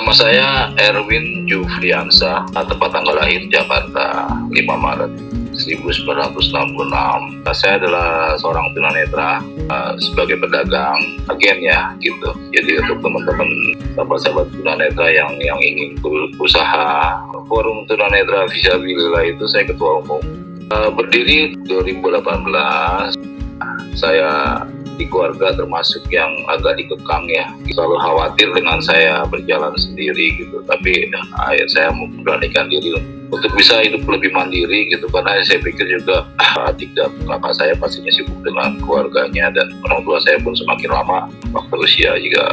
Nama saya Erwin Jufriansa, tempat tanggal lahir Jakarta 5 Maret 1966. Saya adalah seorang tunanetra, sebagai pedagang, agen ya gitu. Jadi untuk teman-teman sahabat-sahabat tunanetra yang ingin berusaha, Forum Tunanetra Visabilillah itu saya ketua umum. Berdiri 2018. Saya di keluarga termasuk yang agak dikekang ya, selalu khawatir dengan saya berjalan sendiri gitu, tapi saya memberanikan diri untuk bisa hidup lebih mandiri gitu, karena saya pikir juga adik dan kakak saya pastinya sibuk dengan keluarganya, dan orang tua saya pun semakin lama waktu usia juga.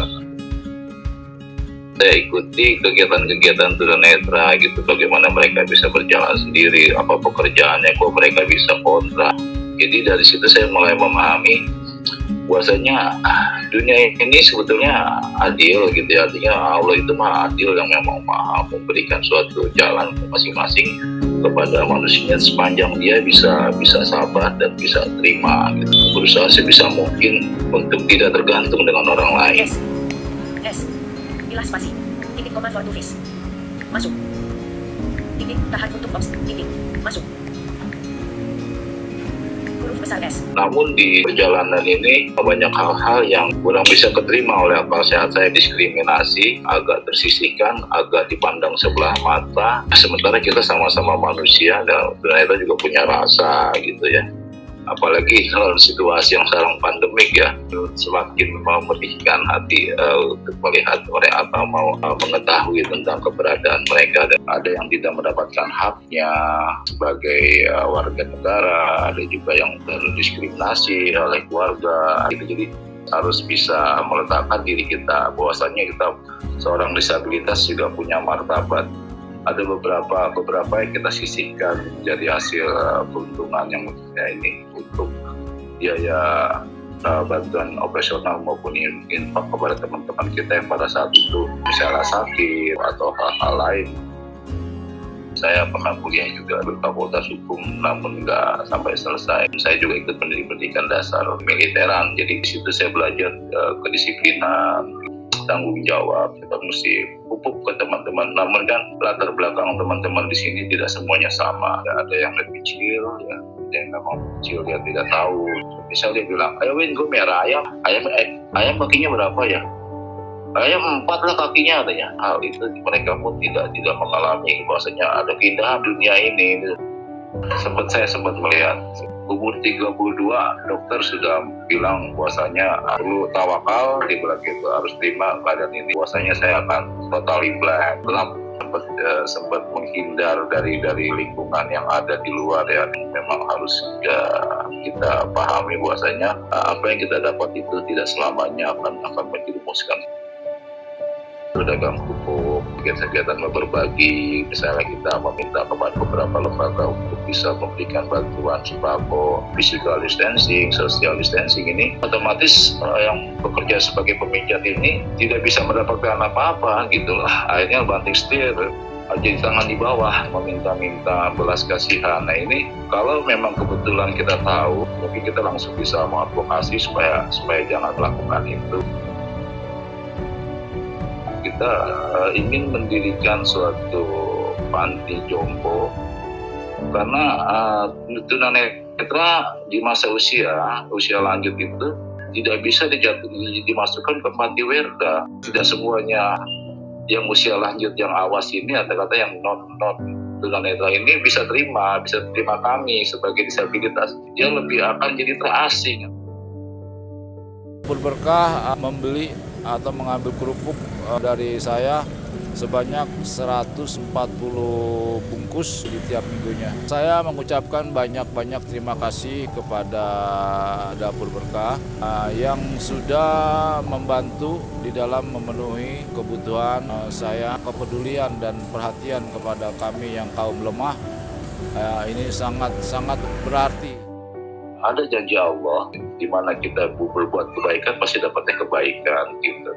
Saya ikuti kegiatan-kegiatan tunanetra gitu, bagaimana mereka bisa berjalan sendiri, apa pekerjaannya, kok mereka bisa kontrak. Jadi dari situ saya mulai memahami bahwasanya dunia ini sebetulnya adil gitu ya, artinya Allah itu maha adil yang memang maha memberikan suatu jalan masing-masing kepada manusia sepanjang dia bisa sabar dan bisa terima gitu. Berusaha sebisa mungkin untuk tidak tergantung dengan orang lain. S bilas spasi titik koma for to face masuk titik tahan untuk box titik masuk. Namun di perjalanan ini banyak hal-hal yang kurang bisa keterima oleh akal sehat saya, diskriminasi, agak tersisihkan, agak dipandang sebelah mata. Sementara kita sama-sama manusia dan ternyata juga punya rasa gitu ya. Apalagi dalam situasi yang sekarang pandemik ya, semakin memedihkan hati untuk melihat mereka atau mau mengetahui tentang keberadaan mereka. Dan ada yang tidak mendapatkan haknya sebagai warga negara, ada juga yang terdiskriminasi oleh keluarga gitu. Jadi harus bisa meletakkan diri kita bahwasanya kita seorang disabilitas juga punya martabat. Ada beberapa yang kita sisihkan dari hasil keuntungan yang ini untuk biaya bantuan operasional maupun infak kepada teman-teman kita yang pada saat itu misalnya sakit atau hal-hal lain. Saya pernah kuliah juga di Fakultas Hukum, namun nggak sampai selesai. Saya juga ikut pendidikan dasar militeran, jadi di situ saya belajar kedisiplinan, tanggung jawab. Kita mesti pupuk ke teman-teman. Namun kan latar belakang teman-teman di sini tidak semuanya sama. Ada yang lebih kecil, ya, ada yang memang kecil dia tidak tahu. Misal dia bilang, ayo Win, gue merah ayam kakinya berapa ya? Ayam 4 lah kakinya katanya. Hal itu mereka pun tidak mengalami bahwasanya ada keindahan dunia ini. Saya sempat melihat umur 32 dokter sudah bilang bahwasanya perlu tawakal, di bilang gitu, harus terima keadaan ini, bahwasanya saya akan totally blank. Sempat menghindar dari lingkungan yang ada di luar ya. Memang harus kita pahami bahwasanya apa yang kita dapat itu tidak selamanya akan menjerumuskan. Pedagang hukum, kegiatan berbagi, misalnya kita meminta kepada beberapa lembaga untuk bisa memberikan bantuan sembako, physical distancing, social distancing ini, otomatis yang bekerja sebagai pemijat ini tidak bisa mendapatkan apa-apa gitulah. Akhirnya banting setir, jadi tangan di bawah, meminta-minta belas kasihan. Nah ini kalau memang kebetulan kita tahu, mungkin kita langsung bisa mengadvokasi supaya jangan melakukan itu. Kita ingin mendirikan suatu panti jompo karena tunanetra di masa usia lanjut itu tidak bisa dimasukkan ke panti werda. Tidak semuanya yang usia lanjut yang awas ini, kata yang non tunanetra ini bisa terima kami sebagai disabilitas. Dia lebih akan jadi terasing. Berkah membeli atau mengambil kerupuk dari saya sebanyak 140 bungkus di tiap minggunya. Saya mengucapkan banyak terima kasih kepada Dapur Berkah yang sudah membantu di dalam memenuhi kebutuhan saya. Kepedulian dan perhatian kepada kami yang kaum lemah ini sangat berarti. Ada janji Allah, di mana kita berbuat kebaikan pasti dapatnya kebaikan gitu.